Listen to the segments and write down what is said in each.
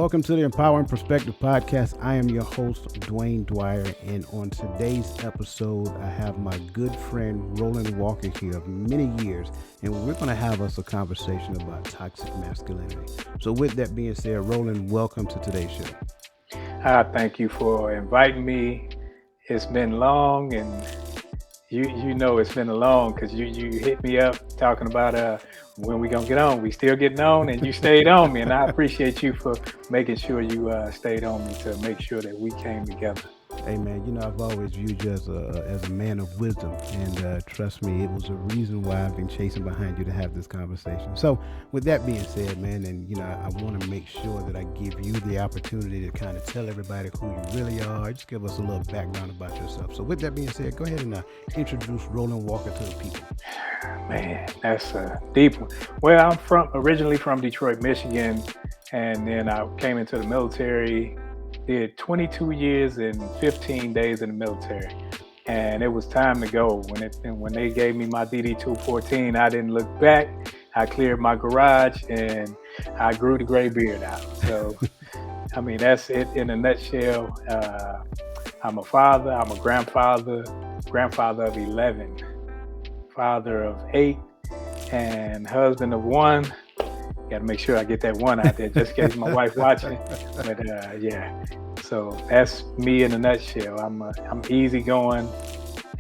Welcome to the Empowering Perspective Podcast. I am your host, Dwayne Dwyer, and on today's episode, I have my good friend, Roland Walker here of many years, and we're going to have us a conversation about toxic masculinity. So with that being said, Roland, welcome to today's show. Thank you for inviting me. It's been long, and you know it's been a long because you hit me up talking about when we gonna get on. We still getting on, and you stayed on me, and I appreciate you for making sure you stayed on me to make sure that we came together. Hey man, you know, I've always viewed you as a man of wisdom, and trust me, it was a reason why I've been chasing behind you to have this conversation. So with that being said, man, and you know, I want to make sure that I give you the opportunity to kind of tell everybody who you really are. Just give us a little background about yourself. So with that being said, go ahead and introduce Roland Walker to the people. Man, that's a deep one. Well, I'm originally from Detroit, Michigan, and then I came into the military. Did 22 years and 15 days in the military, and it was time to go. When they gave me my DD-214, I didn't look back. I cleared my garage and I grew the gray beard out. So, I mean, that's it in a nutshell. I'm a father. I'm a grandfather of 11, father of 8, and husband of 1. Got to make sure I get that one out there just in case my wife watching. But yeah, so that's me in a nutshell. I'm easygoing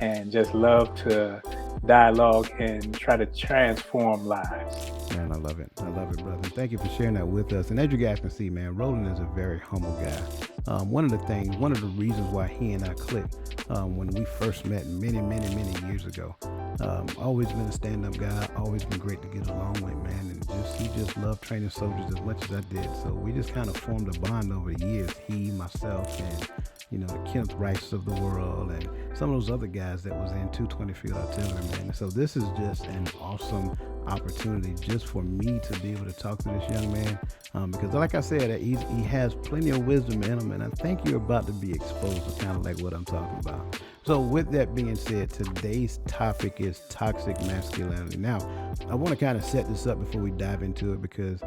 and just love to dialogue and try to transform lives. Man, I love it, brother. Thank you for sharing that with us. And as you guys can see, man, Roland is a very humble guy. One of the reasons why he and I clicked when we first met many years ago. Always been a stand-up guy, always been great to get along with, man, and he just loved training soldiers as much as I did. So we just kind of formed a bond over the years, he, myself, and you know, the Kenneth Rice of the world, and some of those other guys that was in 220 Field Artillery, man. And so this is just an awesome opportunity just for me to be able to talk to this young man, because like I said, he has plenty of wisdom in him, and I think you're about to be exposed to kind of like what I'm talking about. So with that being said, today's topic is toxic masculinity. Now, I want to kind of set this up before we dive into it because,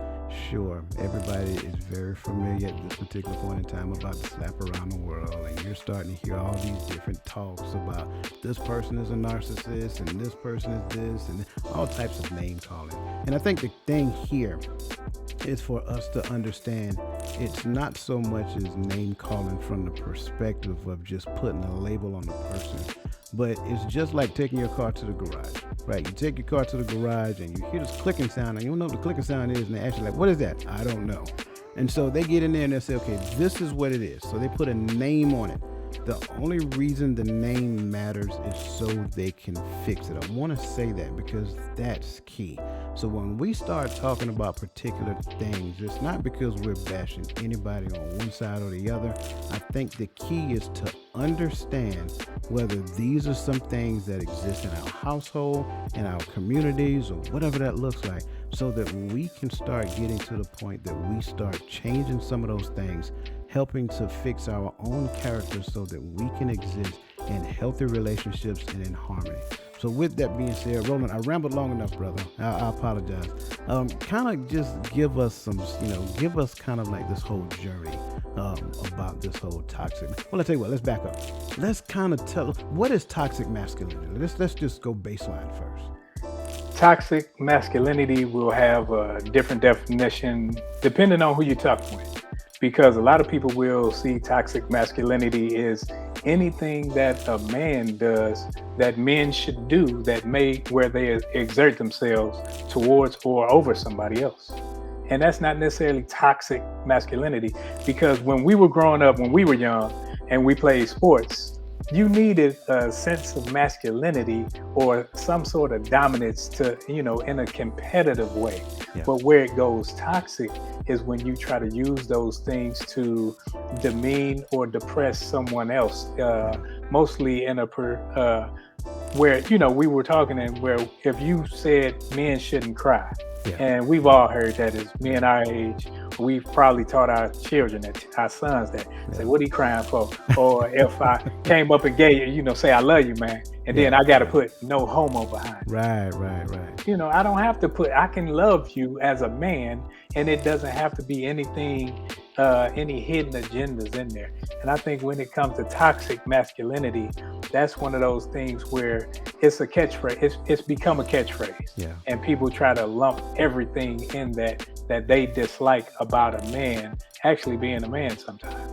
sure, everybody is very familiar at this particular point in time about the slap around the world, and you're starting to hear all these different talks about this person is a narcissist and this person is this and all types of name calling. And I think the thing here is for us to understand it's not so much as name calling from the perspective of just putting a label on the person, but it's just like taking your car to the garage, right? You take your car to the garage and you hear this clicking sound, and you don't know what the clicking sound is, and they ask you like, what is that? I don't know. And so they get in there and they say, okay, this is what it is. So they put a name on it. The only reason the name matters is so they can fix it. I want to say that because that's key. So when we start talking about particular things, it's not because we're bashing anybody on one side or the other. I think the key is to understand whether these are some things that exist in our household, in our communities, or whatever that looks like, so that we can start getting to the point that we start changing some of those things, helping to fix our own character so that we can exist in healthy relationships and in harmony. So with that being said, Roland, I rambled long enough, brother. I apologize. Kind of just give us kind of like this whole journey about this whole toxic. Well, let's tell you what, let's back up. Let's kind of tell, what is toxic masculinity? Let's just go baseline first. Toxic masculinity will have a different definition depending on who you're talking with. Because a lot of people will see toxic masculinity as anything that a man does that men should do where they exert themselves towards or over somebody else. And that's not necessarily toxic masculinity, because when we were growing up, when we were young and we played sports, you needed a sense of masculinity or some sort of dominance to, in a competitive way. Yeah. But where it goes toxic is when you try to use those things to demean or depress someone else, mostly in where, we were talking and where if you said men shouldn't cry, yeah. And we've all heard that as men our age, we've probably taught our children, our sons that, say, what are you crying for? Or if I came up and gave you, say, I love you, man. And then I got to put no homo behind it. Right. I don't have to I can love you as a man, and it doesn't have to be anything any hidden agendas in there. And I think when it comes to toxic masculinity, that's one of those things where it's a catchphrase. It's become a catchphrase, Yeah. and people try to lump everything in that they dislike about a man actually being a man sometimes.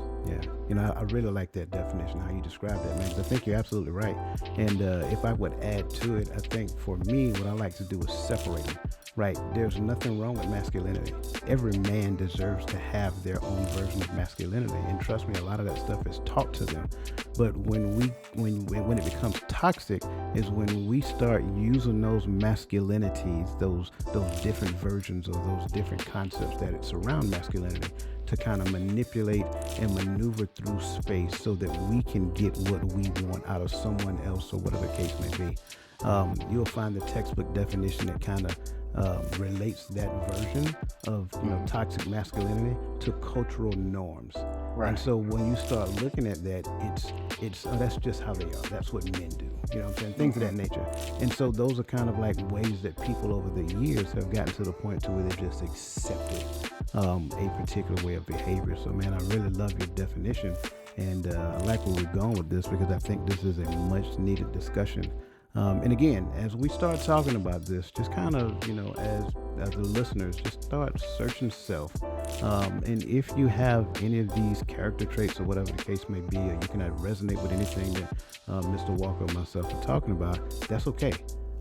Yeah, I really like that definition, how you describe that, man. 'Cause I think you're absolutely right. And if I would add to it, I think for me, what I like to do is separate them. Right? There's nothing wrong with masculinity. Every man deserves to have their own version of masculinity, and trust me, a lot of that stuff is taught to them. But when it becomes toxic, is when we start using those masculinities, those different versions of those different concepts that surround masculinity, to kind of manipulate and maneuver through space so that we can get what we want out of someone else or whatever the case may be. You'll find the textbook definition that kind of relates that version of toxic masculinity to cultural norms. Right. And so when you start looking at that, it's that's just how they are. That's what men do. You know what I'm saying? Things of that nature. And so those are kind of like ways that people over the years have gotten to the point to where they've just accepted a particular way of behavior. So man, I really love your definition, and I like where we're going with this, because I think this is a much needed discussion. And again, as we start talking about this, just kind of, as the listeners, just start searching self. And if you have any of these character traits or whatever the case may be, or you cannot resonate with anything that Mr. Walker and myself are talking about, that's okay,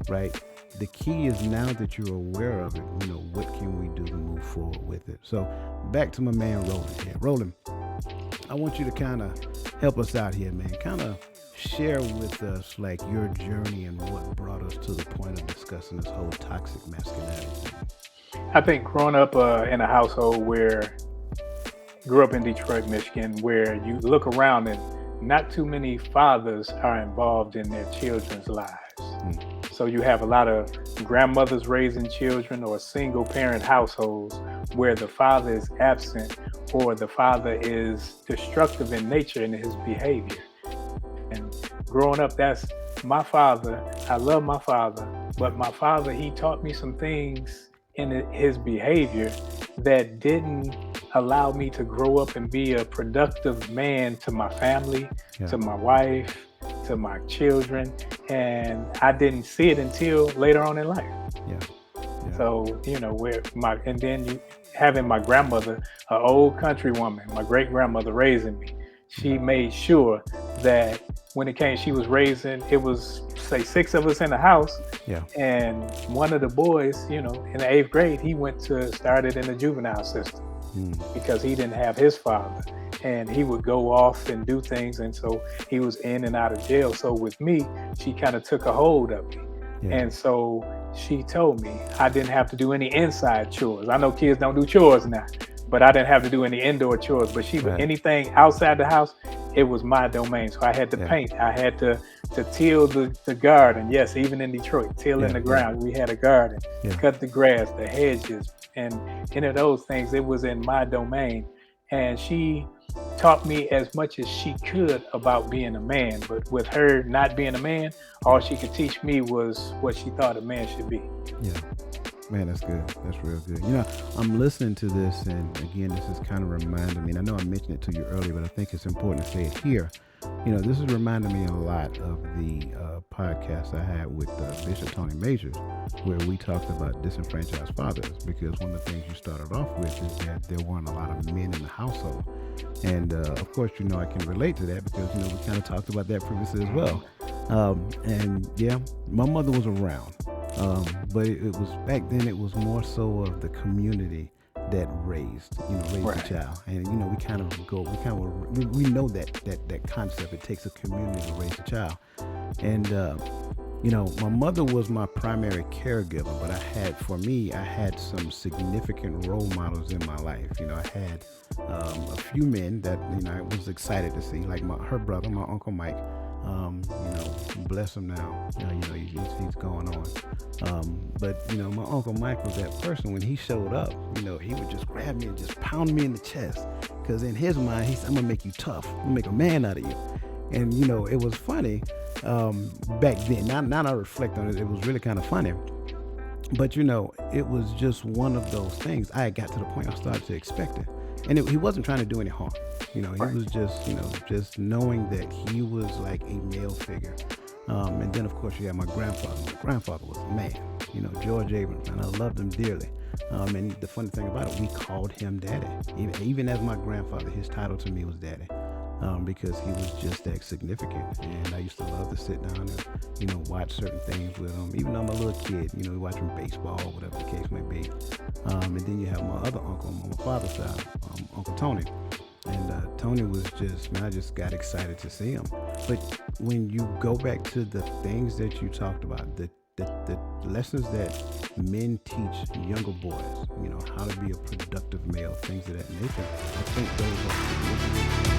right? The key is, now that you're aware of it, what can we do to move forward with it? So back to my man, Roland here. Roland, I want you to kind of help us out here, man. Kind of share with us like your journey and what brought us to the point of discussing this whole toxic masculinity thing. I think growing up in a household grew up in Detroit, Michigan, where you look around and not too many fathers are involved in their children's lives. So you have a lot of grandmothers raising children, or single parent households where the father is absent, or the father is destructive in nature in his behavior. And growing up, that's my father. I love my father, but my father, he taught me some things in his behavior that didn't allow me to grow up and be a productive man to my family, to my wife, to my children. And I didn't see it until later on in life. So, having my grandmother, an old country woman, my great grandmother raising me, she made sure that when it came, she was raising, it was say 6 of us in the house. And one of the boys, in the 8th grade, he started in the juvenile system because he didn't have his father, and he would go off and do things. And so he was in and out of jail. So with me, she kind of took a hold of me. And so she told me I didn't have to do any inside chores. I know kids don't do chores now, but I didn't have to do any indoor chores. But anything outside the house, it was my domain. So I had to paint. I had to till the garden. Yes, even in Detroit, tilling the ground. We had a garden, cut the grass, the hedges, and any of those things, it was in my domain. And she taught me as much as she could about being a man. But with her not being a man, all she could teach me was what she thought a man should be. Yeah. Man, that's good. That's real good. I'm listening to this, and again, this is kind of reminding me, and I know I mentioned it to you earlier, but I think it's important to say it here. This is reminding me a lot of the podcast I had with Bishop Tony Majors, where we talked about disenfranchised fathers, because one of the things you started off with is that there weren't a lot of men in the household. And of course, I can relate to that, because, we kind of talked about that previously as well. And yeah, my mother was around. But it was back then, it was more so of the community that raised the child. And, we know that concept. It takes a community to raise a child. And, my mother was my primary caregiver, but I had some significant role models in my life. I had a few men that, I was excited to see, like her brother, my Uncle Mike. Bless him now. He's going on. But my Uncle Mike was that person. When he showed up, he would just grab me and just pound me in the chest, because in his mind, I'm gonna make you tough. I'm gonna make a man out of you. And it was funny back then. Now I reflect on it, it was really kind of funny. But it was just one of those things. I got to the point I started to expect it. and he wasn't trying to do any harm. He Right. was just, just knowing that he was like a male figure. And then, of course, you have my grandfather. My grandfather was a man, George Abrams, and I loved him dearly. And the funny thing about it, we called him Daddy. Even as my grandfather, his title to me was Daddy, because he was just that significant. And I used to love to sit down and, watch certain things with him. Even though I'm a little kid, we watching baseball, whatever the case may be. And then you have my other uncle on my father's side, Uncle Tony. And Tony was just, man, I just got excited to see him. But when you go back to the things that you talked about, the lessons that men teach younger boys, how to be a productive male, things of that nature, I think those are significant.